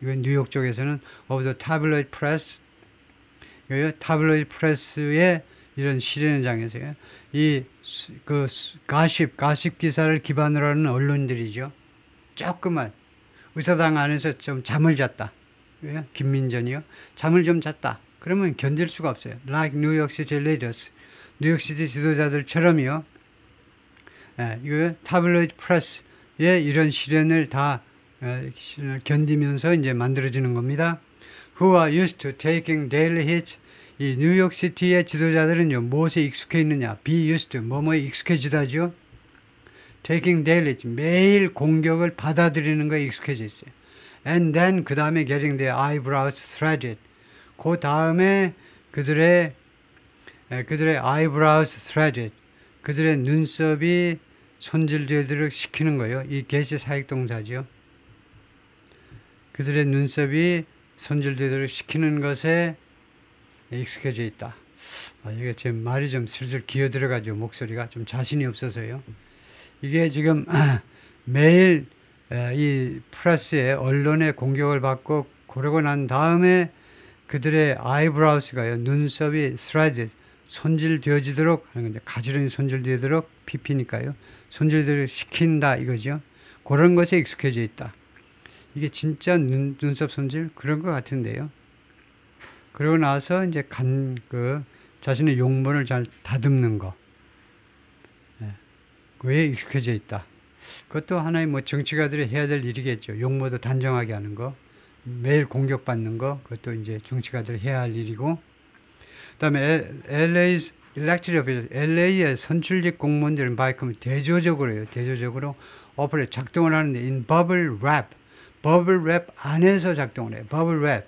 이건 뉴욕 쪽에서는 of the tabloid press, 타블로이드 프레스의 이런 시련의 장에서요. 가십 기사를 기반으로 하는 언론들이죠. 조금만 의사당 안에서 좀 잠을 잤다. 김민전이요. 잠을 좀 잤다. 그러면 견딜 수가 없어요. Like New York City leaders, 뉴욕시티 지도자들처럼요. 이거 타블로이드 프레스의 이런 시련을 다 견디면서 이제 만들어지는 겁니다. Who are used to taking daily hits. 이 뉴욕시티의 지도자들은요, 무엇에 익숙해 있느냐? be used to, 뭐뭐에 익숙해지다죠. taking daily, 매일 공격을 받아들이는 거에 익숙해져 있어요. and then, 그 다음에 getting their eyebrows threaded. 그 다음에 그들의 eyebrows threaded, 그들의 눈썹이 손질되도록 시키는 거예요. 이 get이 사역동사죠. 그들의 눈썹이 손질되도록 시키는 것에 익숙해져 있다. 이게 제 말이 좀 슬슬 기어 들어가죠. 목소리가 좀 자신이 없어서요. 이게 지금 매일 이 프레스의 언론의 공격을 받고 그러고 난 다음에 그들의 아이브라우스가요, 눈썹이 threaded, 손질되어지도록 하는 건데, 가지런히 손질되도록 PP니까요. 손질되도록 시킨다 이거죠. 그런 것에 익숙해져 있다. 이게 진짜 눈썹 손질 그런 것 같은데요. 그러고 나서 이제 자신의 용모를 잘 다듬는 거. 그에 익숙해져 있다. 그것도 하나의 뭐 정치가들이 해야 될 일이겠죠. 용모도 단정하게 하는 거. 매일 공격받는 거, 그것도 이제 정치가들 해야 할 일이고, 그다음에 LA's elected officials, LA의 선출직 공무원들은 바이크면 대조적으로요. 대조적으로 어플에 작동을 하는데 in bubble wrap, bubble wrap 안에서 작동을 해요. bubble wrap.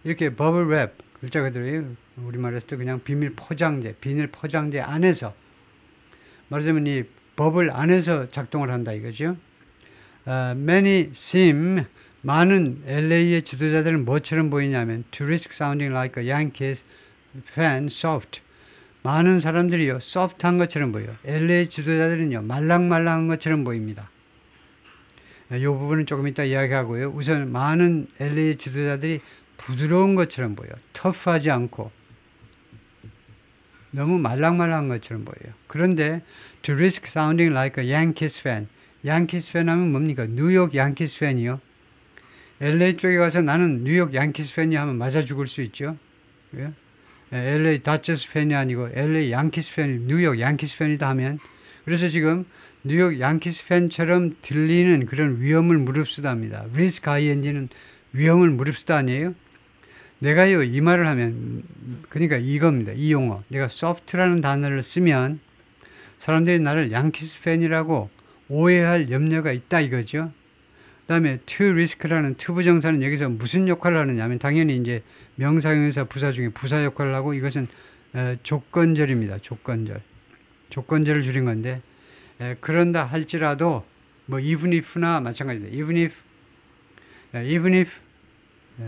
이렇게 bubble wrap 글자 그대로 우리말에서 그냥 비밀 포장재, 비닐 포장재 안에서 말하자면 이 버블 안에서 작동을 한다 이거죠. Many seem 많은 LA의 지도자들은 뭐처럼 보이냐면 to risk sounding like a Yankees fan soft. 많은 사람들이요 soft한 것처럼 보여요. LA 지도자들은요 말랑말랑한 것처럼 보입니다. 이 부분은 조금 이따 이야기하고요. 우선 많은 LA 지도자들이 부드러운 것처럼 보여요. 터프하지 않고 너무 말랑말랑한 것처럼 보여요. 그런데 to risk sounding like a Yankees fan. Yankees fan 하면 뭡니까? 뉴욕 양키스 팬이요. LA 쪽에 가서 나는 뉴욕 양키스 팬이 하면 맞아 죽을 수 있죠. 예? LA 다저스 팬이 아니고 LA 양키스 팬이 뉴욕 양키스 팬이다 하면 그래서 지금 뉴욕 양키스 팬처럼 들리는 그런 위험을 무릅쓰다합니다. risk ing는 위험을 무릅쓰다 아니에요? 내가요 이 말을 하면 그러니까 이겁니다. 이 용어 내가 soft라는 단어를 쓰면 사람들이 나를 양키스 팬이라고 오해할 염려가 있다 이거죠. 그 다음에 to risk라는 to 부정사는 여기서 무슨 역할을 하느냐면 당연히 이제 명사형용사 부사 중에 부사 역할을 하고 이것은 조건절입니다. 조건절을 줄인 건데 그런다 할지라도 뭐 even if나 마찬가지다. even if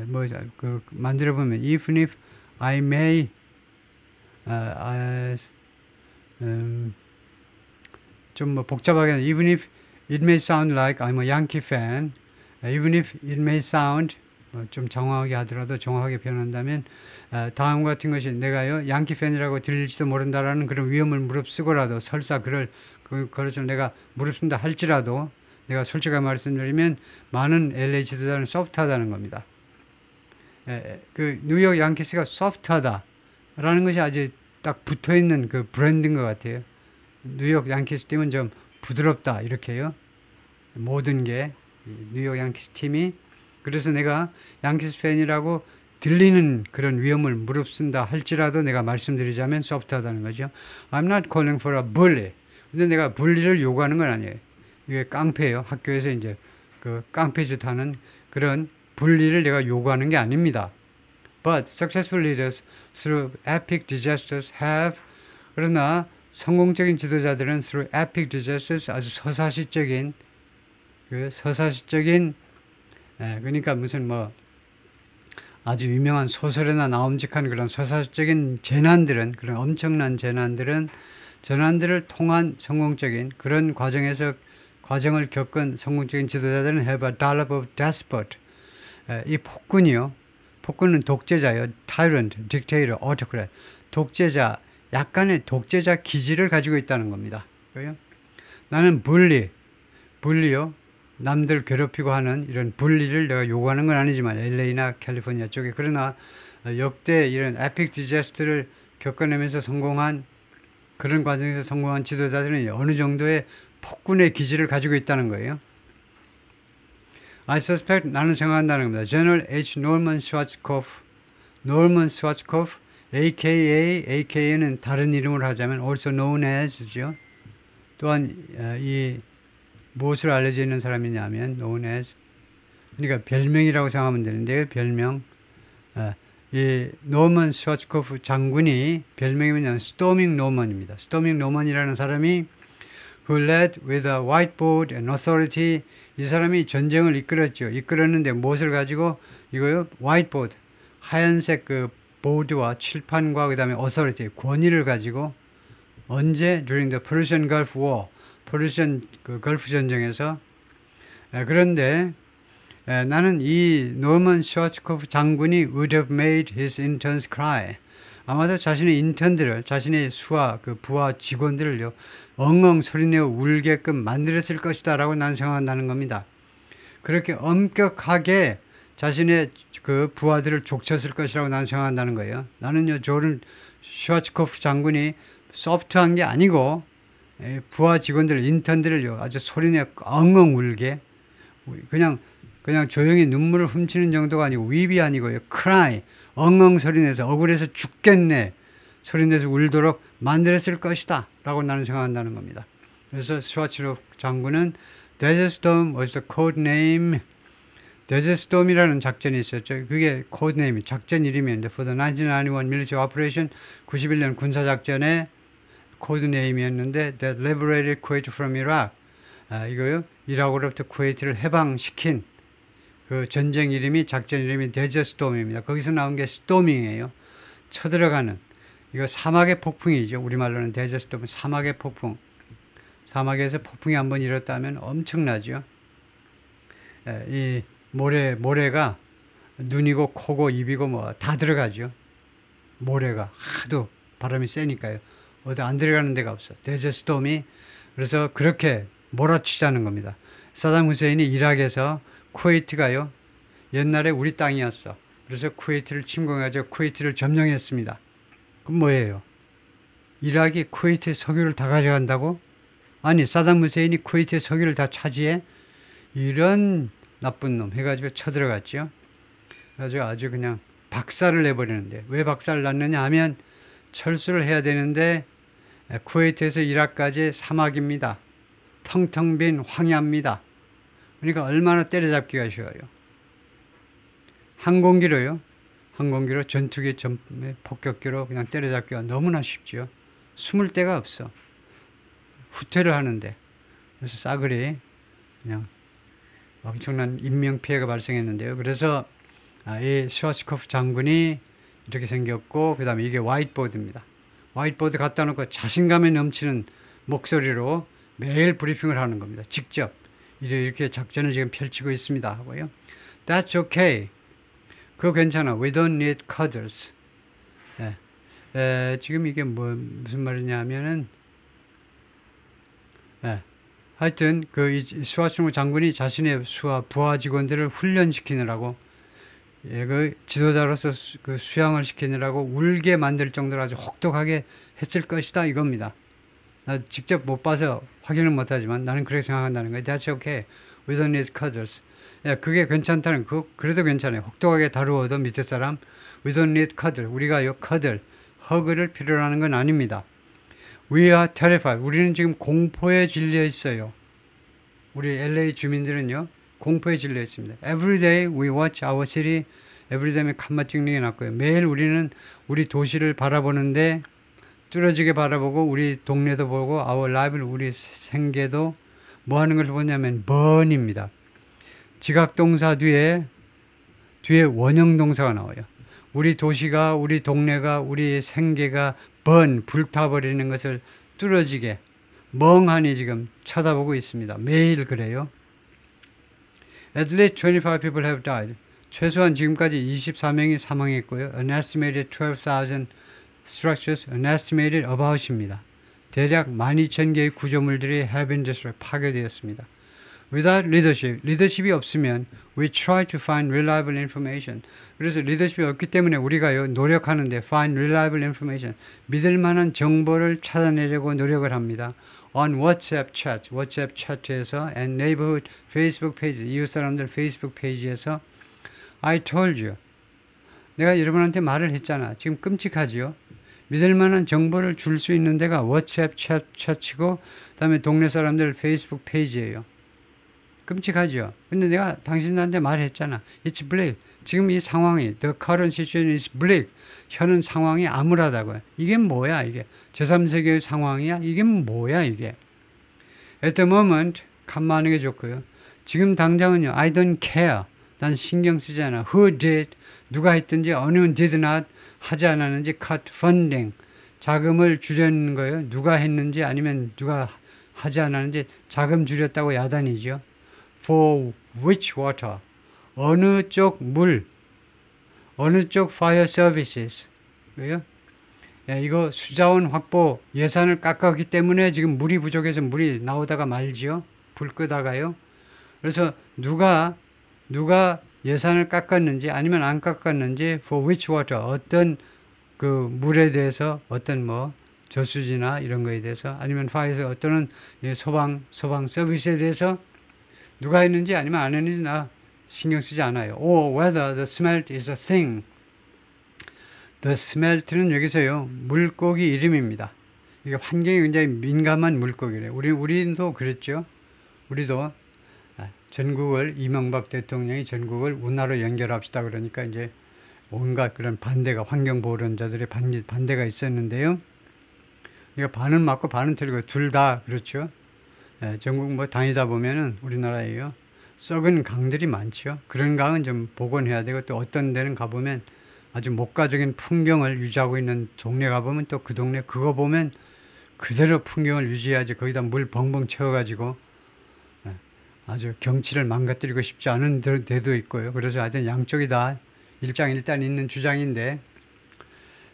뭐 그 만들어 보면 even if I may 좀 뭐 복잡하게 even if it may sound like I'm a Yankee fan, even if it may sound 좀 정확하게 하더라도 정확하게 표현한다면 다음과 같은 것이 내가요 양키 팬이라고 들릴지도 모른다라는 그런 위험을 무릅쓰고라도 설사 그것을 내가 무릅쓴다 할지라도 내가 솔직하게 말씀드리면 많은 LA 지도자는 소프트하다는 겁니다. 그 뉴욕 양키스가 소프트하다라는 것이 아주 딱 붙어있는 그 브랜드인 것 같아요. 뉴욕 양키스 팀은 좀 부드럽다 이렇게요. 모든 게 뉴욕 양키스 팀이 그래서 내가 양키스 팬이라고 들리는 그런 위험을 무릅쓴다 할지라도 내가 말씀드리자면 소프트하다는 거죠. I'm not calling for a bully. 근데 내가 bully를 요구하는 건 아니에요. 이게 깡패예요. 학교에서 이제 그 깡패짓 하는 그런 분리를 내가 요구하는 게 아닙니다. But successful leaders through epic disasters have 그러나 성공적인 지도자들은 through epic disasters 아주 서사시적인 그러니까 무슨 뭐 아주 유명한 소설에나 나옴직한 그런 서사적인 재난들은 그런 엄청난 재난들을 통한 성공적인 그런 과정을 겪은 성공적인 지도자들은 have a dollop of despot. 이 폭군은 독재자예요. tyrant, dictator, autocrat. 독재자, 약간의 독재자 기질을 가지고 있다는 겁니다. 그래요? 나는 분리요. 남들 괴롭히고 하는 이런 분리를 내가 요구하는 건 아니지만 LA나 캘리포니아 쪽에 그러나 역대 이런 에픽 디자스트를 겪어내면서 성공한 그런 과정에서 성공한 지도자들은 어느 정도의 폭군의 기질을 가지고 있다는 거예요. I suspect 나는 생각한다는 겁니다. General H. Norman Schwarzkopf, AKA는 다른 이름으로 하자면 also known as죠. 또한 이 무엇을 알려져 있는 사람이냐면 known as 그러니까 별명이라고 생각하면 되는데요. 별명 이 노먼 슈와츠코프 장군이 별명이 뭐냐면 스토밍 노먼입니다. 스토밍 노먼이라는 사람이 who led with a whiteboard and authority 이 사람이 전쟁을 이끌었는데 무엇을 가지고 이거요? whiteboard 하얀색 그 보드와 칠판과 그 다음에 authority 권위를 가지고 언제 during the Persian Gulf War 퍼르시안 그 걸프 전쟁에서 그런데 나는 이 노먼 슈와츠코프 장군이 would have made his interns cry. 아마도 자신의 인턴들을 자신의 부하 직원들을요 엉엉 소리내어 울게끔 만들었을 것이다 라고 나는 생각한다는 겁니다. 그렇게 엄격하게 자신의 그 부하들을 족쳤을 것이라고 나는 생각한다는 거예요. 나는요 조른 슈와츠코프 장군이 소프트한 게 아니고 부하 직원들 인턴들을요 아주 소리내어 엉엉 울게 그냥 그냥 조용히 눈물을 훔치는 정도가 아니고 weep이 아니고요. cry, 엉엉 소리내서 억울해서 죽겠네 소리내서 울도록 만들었을 것이다 라고 나는 생각한다는 겁니다. 그래서 스와츠로프 장군은 Desert Storm was the code name. Desert Storm이라는 작전이 있었죠. 그게 코드 네임이 작전 이름이었는데 for the 1991 military operation 91년 군사작전의 코드 네임이었는데 that liberated Kuwait from Iraq. 이거요. 이라크로부터 쿠웨이트를 해방시킨 그 전쟁 이름이 작전 이름이 Desert Storm입니다. 거기서 나온 게 스토밍이에요. 쳐들어가는 이거 사막의 폭풍이죠. 우리말로는 Desert Storm 사막의 폭풍. 사막에서 폭풍이 한번 일었다면 엄청나죠. 이 모래가 눈이고 코고 입이고 뭐 다 들어가죠. 모래가 하도 바람이 세니까요. 어디 안 들어가는 데가 없어. 데저트 스톰이. 그래서 그렇게 몰아치자는 겁니다. 사담 후세인이 이락에서 쿠웨이트가요. 옛날에 우리 땅이었어. 그래서 쿠웨이트를 침공해서 쿠웨이트를 점령했습니다. 그럼 뭐예요? 이락이 쿠웨이트의 석유를 다 가져간다고? 아니 사담 후세인이 쿠웨이트의 석유를 다 차지해? 이런 나쁜 놈 해가지고 쳐들어갔죠. 그래가지고 아주 그냥 박살을 내버리는데 왜 박살을 났느냐 하면 철수를 해야 되는데 쿠웨이트에서 이락까지 사막입니다. 텅텅 빈 황야입니다. 그러니까 얼마나 때려잡기가 쉬워요. 항공기로요. 항공기로 전투기 폭격기로 그냥 때려잡기가 너무나 쉽죠. 숨을 데가 없어. 후퇴를 하는데. 그래서 싸그리 그냥 엄청난 인명피해가 발생했는데요. 그래서 이 슈와츠코프 장군이 이렇게 생겼고 그 다음에 이게 화이트보드입니다. 화이트보드 갖다 놓고 자신감에 넘치는 목소리로 매일 브리핑을 하는 겁니다. 직접 이렇게 작전을 지금 펼치고 있습니다 하고요. That's okay. 그거 괜찮아. We don't need cuddles. 지금 이게 무슨 말이냐 하면은 하여튼 그 스와츠코프 장군이 자신의 부하 직원들을 훈련시키느라고 그 지도자로서 그 수양을 시키느라고 울게 만들 정도로 아주 혹독하게 했을 것이다 이겁니다. 나 직접 못 봐서 확인을 못하지만 나는 그렇게 생각한다는 거예요. That's okay. We don't need cuddles. 그게 괜찮다는 그래도 괜찮아요. 혹독하게 다루어도 밑에 사람 We don't need cuddle. 우리가 cuddle, 허그를 필요로 하는 건 아닙니다. We are terrified. 우리는 지금 공포에 질려 있어요. 우리 LA 주민들은요. 공포에 질려 있습니다. Every day we watch our city. Every day면 칸마 찍는 게 낫고요. 매일 우리는 우리 도시를 바라보는데 뚫어지게 바라보고 우리 동네도 보고 our life, 우리 생계도 뭐 하는 걸 보냐면 burn입니다. 지각동사 뒤에 원형동사가 나와요. 우리 도시가 우리 동네가 우리 생계가 불타버리는 것을 뚫어지게 멍하니 지금 쳐다보고 있습니다. 매일 그래요. At least 25 people have died. 최소한 지금까지 24명이 사망했고요. An estimated 12,000 structures, an estimated about입니다. 대략 12,000개의 구조물들이 have been destroyed, 파괴되었습니다. Without leadership, 리더십이 없으면 we try to find reliable information. 그래서 리더십이 없기 때문에 우리가요 노력하는데 find reliable information, 믿을 만한 정보를 찾아내려고 노력을 합니다. On WhatsApp chat, WhatsApp chat에서 and neighborhood Facebook page, 이웃 사람들 페이스북 페이지에서 I told you. 내가 여러분한테 말을 했잖아. 지금 끔찍하지요. 믿을 만한 정보를 줄 수 있는 데가 WhatsApp chat이고 그다음에 동네 사람들 페이스북 페이지예요. 끔찍하죠. 근데 내가 당신들한테 말했잖아. It's bleak. 지금 이 상황이 The current situation is bleak. 현은 상황이 암울하다고요. 이게 뭐야 이게. 제3세계의 상황이야? 이게 뭐야 이게. At the moment 간만하는 게 좋고요. 지금 당장은요. I don't care. 난 신경 쓰지 않아. Who did? 누가 했든지 어느 did not 하지 않았는지 cut funding. 자금을 줄였는 거예요. 누가 했는지 아니면 누가 하지 않았는지 자금 줄였다고 야단이죠. For which water? 어느 쪽 물, 어느 쪽 fire services. 왜요? 이거 수자원 확보 예산을 깎았기 때문에 지금 물이 부족해서 물이 나오다가 말지요. 불 끄다가요. 그래서 누가 예산을 깎았는지 아니면 안 깎았는지 for which water 어떤 그 물에 대해서 어떤 뭐 저수지나 이런 거에 대해서 아니면 파에서 어떤 소방 서비스에 대해서 누가 했는지 아니면 안 했는지 나 신경 쓰지 않아요. Or whether the smelt is a thing. The smelt는 여기서요, 물고기 이름입니다. 이게 환경이 굉장히 민감한 물고기래요. 우리도 그랬죠. 우리도 전국을, 이명박 대통령이 전국을 운하로 연결합시다 그러니까 이제 온갖 그런 반대가, 환경보호론자들의 반대가 있었는데요. 그러니까 반은 맞고 반은 틀리고 둘 다 그렇죠. 전국 뭐 다니다 보면은 우리나라에요, 썩은 강들이 많죠. 그런 강은 좀 복원해야 되고, 또 어떤 데는 가보면 아주 목가적인 풍경을 유지하고 있는 동네 가보면 또 그 동네 그거 보면 그대로 풍경을 유지해야지, 거기다 물 벙벙 채워가지고 아주 경치를 망가뜨리고 싶지 않은 데도 있고요. 그래서 하여튼 양쪽이 다 일장일단 있는 주장인데,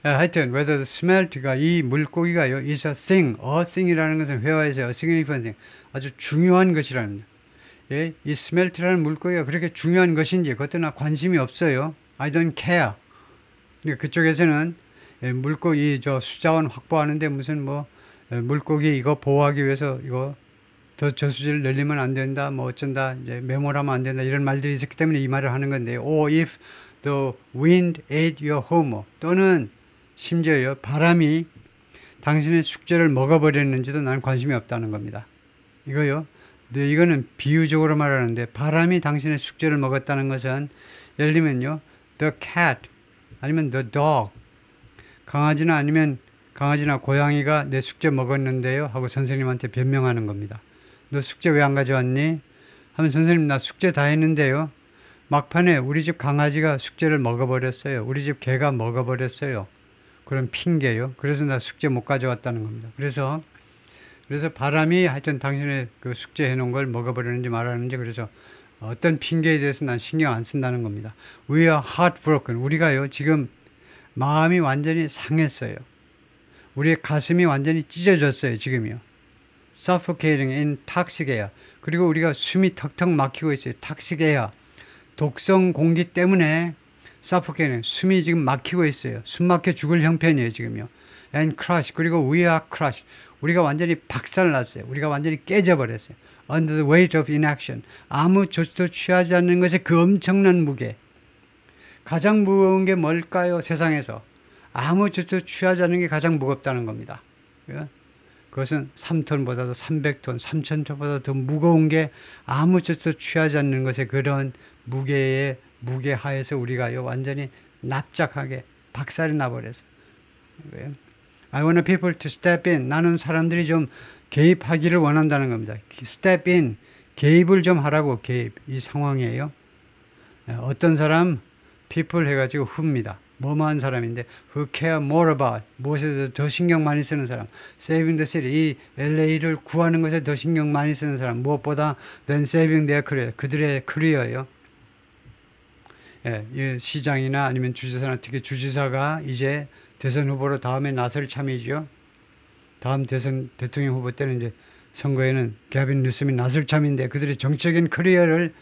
하여튼 whether the smelt가, 이 물고기가요, is a thing이라는 것은 회화에서 a significant thing, 아주 중요한 것이라는 거예요. 예, 이 smelt라는 물고기가 그렇게 중요한 것인지 그것도 나 관심이 없어요. I don't care. 그러니까 그쪽에서는 물고기 수자원 확보하는데 무슨 뭐 물고기 이거 보호하기 위해서 이거 더 저수지를 늘리면 안 된다, 뭐 어쩐다, 이제 메모라면 안 된다, 이런 말들이 있었기 때문에 이 말을 하는 건데요. Or if the wind ate your homework, 또는 심지어요, 바람이 당신의 숙제를 먹어버렸는지도 나는 관심이 없다는 겁니다. 이거요, 이거는 비유적으로 말하는데, 바람이 당신의 숙제를 먹었다는 것은 예를 들면요, the cat 아니면 the dog, 강아지나 고양이가 내 숙제 먹었는데요 하고 선생님한테 변명하는 겁니다. 너 숙제 왜 안 가져왔니? 하면 선생님 나 숙제 다 했는데요, 막판에 우리 집 강아지가 숙제를 먹어버렸어요. 우리 집 개가 먹어버렸어요. 그런 핑계요. 그래서 나 숙제 못 가져왔다는 겁니다. 그래서 바람이 하여튼 당신의 그 숙제 해놓은 걸 먹어버리는지 말하는지, 그래서 어떤 핑계에 대해서 난 신경 안 쓴다는 겁니다. We are heartbroken. 우리가요, 지금 마음이 완전히 상했어요. 우리의 가슴이 완전히 찢어졌어요, 지금이요. Suffocating in toxic air. 그리고 우리가 숨이 턱턱 막히고 있어요. toxic air. 독성 공기 때문에 suffocating, 숨이 지금 막히고 있어요. 숨 막혀 죽을 형편이에요, 지금요. And crush. 그리고 we are crushed. 우리가 완전히 박살났어요. 우리가 완전히 깨져버렸어요. Under the weight of inaction. 아무 조치도 취하지 않는 것의 그 엄청난 무게. 가장 무거운 게 뭘까요? 세상에서 아무 조치도 취하지 않는 게 가장 무겁다는 겁니다. 그것은 3톤보다도 300톤, 3000톤보다 더 무거운 게 아무 조치도 취하지 않는 것의 그런 무게 하에서 우리가요, 완전히 납작하게 박살이 나버려서. I want people to step in. 나는 사람들이 좀 개입하기를 원한다는 겁니다. step in, 개입을 좀 하라고. 개입, 이 상황이에요. 어떤 사람, people 해가지고 who입니다. 뭐뭐한 사람인데, who care more about, 무엇에 더 신경 많이 쓰는 사람. saving the city, 이 LA를 구하는 것에 더 신경 많이 쓰는 사람. 무엇보다 than saving their career, 그들의 커리어예요. 이 시장이나 아니면 주지사나, 특히 주지사가 이제 대선 후보로 다음에 나설 참이죠. 다음 대통령 후보 때는 이제 선거에는 게빈 뉴섬이 나설 참인데, 그들의 정적인 커리어를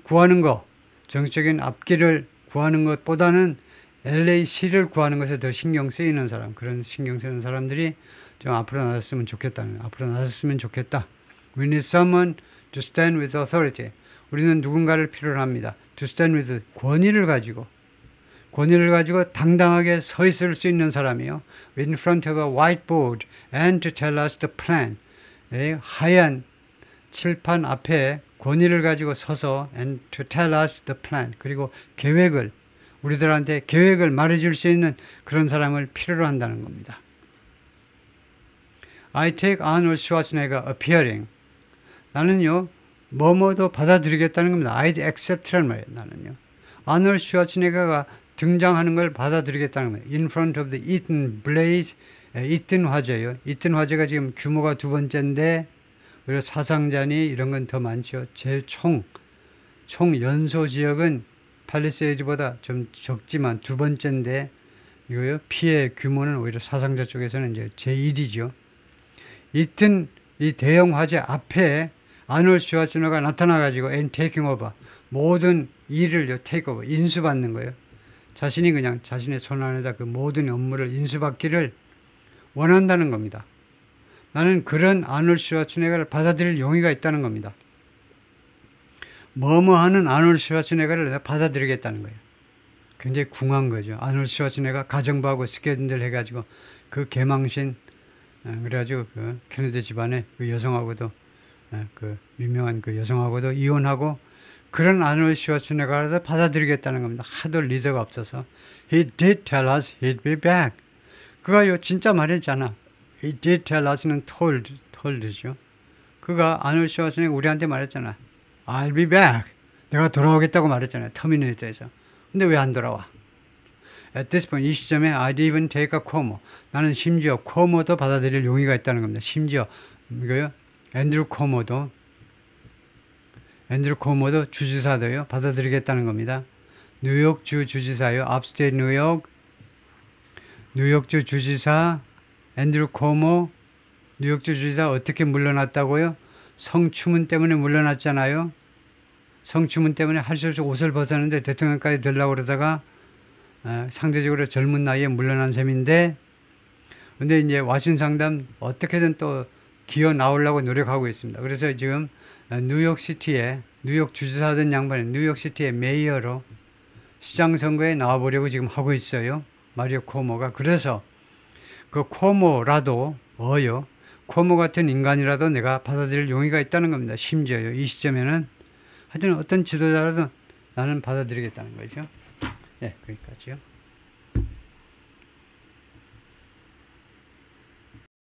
구하는 것, 정적인 앞길을 구하는 것보다는 LA시를 구하는 것에 더 신경 쓰이는 사람, 그런 신경 쓰는 사람들이 좀 앞으로 나섰으면 좋겠다는, 앞으로 나섰으면 좋겠다. We need someone to stand with authority. 우리는 누군가를 필요로 합니다. To stand with, 권위를 가지고 당당하게 서 있을 수 있는 사람이요. In front of a whiteboard and to tell us the plan. 하얀 칠판 앞에 권위를 가지고 서서 and to tell us the plan. 그리고 우리들한테 계획을 말해줄 수 있는 그런 사람을 필요로 한다는 겁니다. I take Arnold Schwarzenegger appearing. 나는요, 뭐뭐도 받아들이겠다는 겁니다. I'd accept라는 말이에요, 나는요. 아놀드 슈와츠네거가 등장하는 걸 받아들이겠다는 거예요. In front of the Eaton Blaze, 이튼 화재요. 이튼 화재가 지금 규모가 2번째인데, 그리고 사상자니 이런 건 더 많죠. 총 연소 지역은 팔리세이드보다 좀 적지만 2번째인데, 이거요, 피해 규모는 오히려 사상자 쪽에서는 이제 제1이죠. 이튼 이 대형 화재 앞에 아놀드 슈와츠네거가 나타나가지고 and taking over, 모든 일을 take over, 인수받는 거예요. 자신이 그냥 자신의 손 안에다 그 모든 업무를 인수받기를 원한다는 겁니다. 나는 그런 아놀드 슈와츠네거를 받아들일 용의가 있다는 겁니다. 뭐뭐하는 아놀드 슈와츠네거를 내가 받아들이겠다는 거예요. 굉장히 궁한 거죠. 아놀드 슈와츠네거 가정부하고 스캔들 해가지고 그 개망신 그래가지고 그 케네디 집안의 그 여성하고도 그 유명한 그 여성하고도 이혼하고 그런 아놀드 슈와츠네거를 받아들이겠다는 겁니다. 하도 리더가 없어서. He did tell us he'd be back. 그가 진짜 말했잖아. He did tell us는 told죠. 그가 아놀드 슈와츠네거 우리한테 말했잖아. I'll be back. 내가 돌아오겠다고 말했잖아요. 터미네이터에서. 근데 왜 안 돌아와? At this point, 이 시점에 I'd even take a Cuomo. 나는 심지어 코모도 받아들일 용의가 있다는 겁니다. 심지어 이거요. 앤드루 코모도 주지사도요. 받아들이겠다는 겁니다. 뉴욕주 주지사요. 업스테이트 뉴욕주 주지사 앤드루 코모 뉴욕주 주지사 어떻게 물러났다고요? 성추문 때문에 물러났잖아요. 성추문 때문에 할 수 없이 옷을 벗었는데 대통령까지 되려고 그러다가 상대적으로 젊은 나이에 물러난 셈인데 근데 이제 와신 상담 어떻게든 또 기어 나오려고 노력하고 있습니다. 그래서 지금 뉴욕시티에 뉴욕 주지사던 양반이 뉴욕시티의 메이어로 시장 선거에 나와보려고 지금 하고 있어요. 마리오 코모가. 그래서 그 코모라도 코모 같은 인간이라도 내가 받아들일 용의가 있다는 겁니다. 심지어요. 이 시점에는 하여튼 어떤 지도자라도 나는 받아들이겠다는 거죠. 네, 거기까지요.